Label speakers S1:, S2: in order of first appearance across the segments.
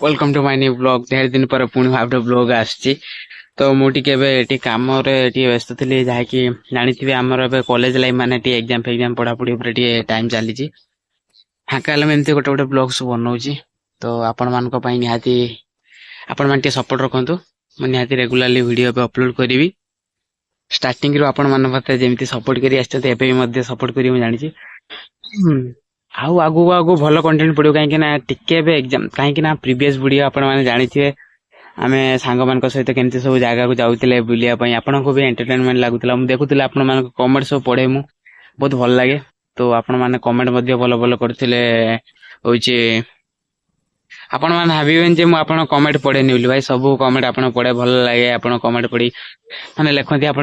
S1: Welcome to my new blog. ढेर दिन पर पुणी भाव ब्लॉग आसची तो मुझे कम व्यस्त थी जहाँकि जानी आमर कॉलेज लाइफ माने एग्जाम फेग्जाम पढ़ापढ़ी टाइम चली फाँका एमती गोटे गोटे ब्लॉग सब बनाऊँगी तो आपण मान निहाती आपण मैंने सपोर्ट रखु निहाती रेगुलाली वीडियो अपलोड करी स्टार्टिंग रू आपण मैंने जमी सपोर्ट कर सपोर्ट करी जानी आउ आगु आगु भल कंटेंट पड़ो कहीं टिके एग्जाम कहीं प्रीवियस वीडियो आपण मैंने जानी आमे सांग मान सहित केमती सब जगह को जाऊे बुलायापी आपण को भी एंटरटेनमेंट लगुला मुझे देखुला आपण मान कमेंट सब पढ़े मु बहुत भल लगे तो आपण मैंने कमेंट भल भल करते आपण मैंने भावें जे मुझे कमेंट पढ़ेनि बोली भाई सब कमेंट आप पढ़े भल लगे आपण कमेंट पढ़ी मैंने लिखती आप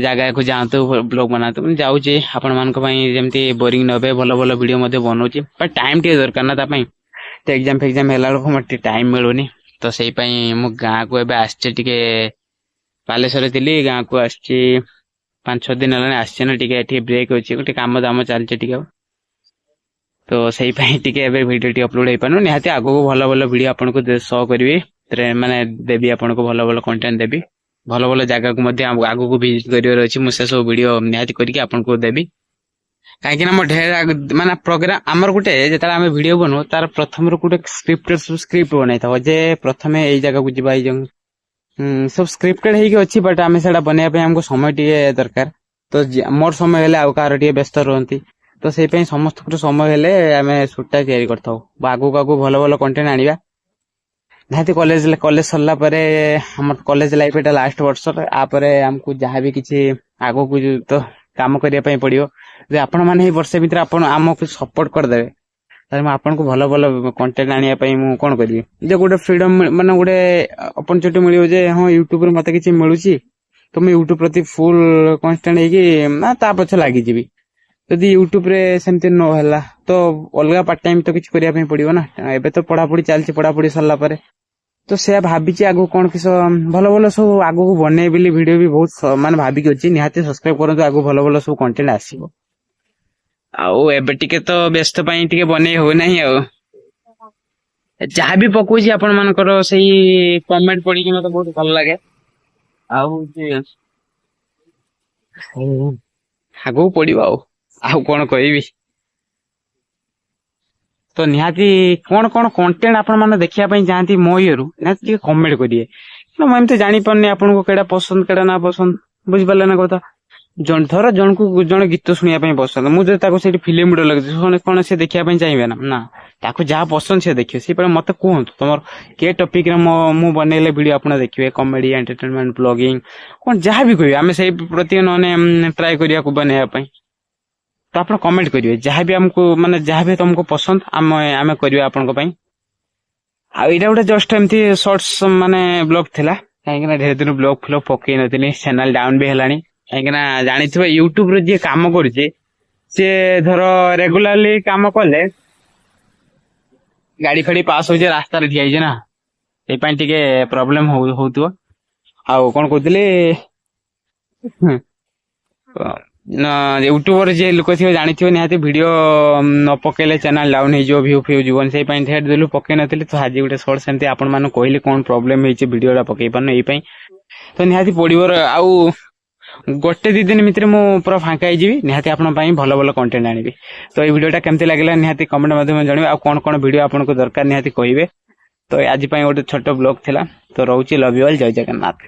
S1: जगह को जातु ब्लॉग बनातु मुझे जाऊँगी आपण मानी बोरिंग न भल भल वीडियो बनाऊँगी बट टाइम टे दरकार ना तो एग्जाम फेग्जाम है मत टाइम मिलूनी तो से मु गाँ को आसचे बालेश्वर थी गाँ को आसची 5-6 दिन है आसचे ना टे ब्रेक अच्छी गोटे कम दाम चलचे तो से वीडियो अपलोड हो पार निहाती आग को भल भल वीडियो आपन को शो करी माने देवी आपन को भल भल कंटेंट देवी भल भल जगह को आग को विजिट कर मुझे सब वीडियो निहाती करके आपन को देवी कहीं मोर ढेर माने प्रोग्राम आमर गोटे जो आम वीडियो बनाऊ तार प्रथम गोटे स्क्रिप्ट बनाई था जे प्रथम यही जगह को जी सब स्क्रिप्टेड होगी बट आम से बनवाई हमको समय टे दरकार तो मोर समय हेले आउ कार टे व्यस्त रहती तो से समस्त समय हेले आम सुटा तैयारी करता आगू आगू भल भल कंटेंट आनिबा निहाती कॉलेज कॉलेज सरला आम कॉलेज लाइफ एटा लास्ट वर्ष आपर आमको जहाँ भी किसी आगू को तो काम करने पड़ो जे आपण मैंने वर्ष भितर आमको सपोर्ट करदे आपन को भल भल कंटेंट आने कौन करी जे गोटे फ्रीडम माने गोटे अपॉर्चुनिटी मिलो जे हाँ यूट्यूब मत कि मिलूँ तो मैं यूट्यूब प्रति फुल कन्स्टांट हो पछ लगी जदि यूट्यूब रे सेमती न तो अलग पार्ट टाइम तो किसी करने पड़ो ना एबे तो पढ़ापढ़ी चलती पढ़ापढ़ी सरला तो से भाभी आगो कौन किस भल भल सब आगो को बने बोली वीडियो भी बहुत माने भाविकी अच्छी निहाती सब्सक्राइब करते आगो भल भल सब कंटेंट आसीबो आउ एबे टिके तो व्यस्त पई टिके बने हो नहीं आ जहाँ भी पकोजी आपण मानकर सही कमेंट पढ़ी मत बहुत भल लगे आगो पड़ो आउ कौन कहबी तो निहाती कौन कौन कंटेंट आपण माने देखिया पई चाहती मो इयरु निहाती कमेंट करिए मैं जानी पारनी आपन को केड़ा पसंद केड़ा ना पसंद बुझ पाले ना कथा धर जन को जन गीत शुणा पसंद मुझे फिल्म वीडियो लगे कौन से देखा चाहिए ना ताको जहाँ पसंद से देखिए सी मत कहतु तुम के टॉपिक रे मु बनैले वीडियो आपन देखिए कॉमेडी एंटरटेनमेंट ब्लॉगिंग कौन जहाँ भी कहे आम से प्रति नने ट्राई करिया को बनैया तो आप कमेंट करिए जहाँ भी हमको माने जहाँ भी तुमको पसंद आम करिया आपन को पई आइटा गोटे जस्ट एमती शॉर्ट्स माने ब्लॉग थिला कहीं ढेर दिन ब्लॉग फ्लॉग पकई नथिनी चैनल डाउन भी हेलानी कहीं जानी यूट्यूब रे जी काम करुचे सी धर रेगुलारली काम कले गाड़ी फाड़ी पास हो रास्ता ठिया ना ये प्रॉब्लम हो कौन कहते यूट्यूबर जी लोक थी जानी निहाती वीडियो न पकेले चैनल डाउन हो भ्यू फ्यू जीवन से ढेर दिलु पकई नी तो आज गोटे सर्ट सेमती आपण मान कहले कौन प्रॉब्लम होती वीडियो पकई पारन यही तो निहाती पड़ो आउ गोटे 2 दिन भितर मु पूरा फांका निहाती आपण भल भल कंटेंट आनी तो ये वीडियोटा केमती लगे निहाती कमेंट माध्यम जानवे आ कौन कौन वीडियो आपन को दरकार निहाती कहिबे तो आज गोटे छोट ब्लॉग थिला तो रोची लव यू ऑल जय जगन्नाथ।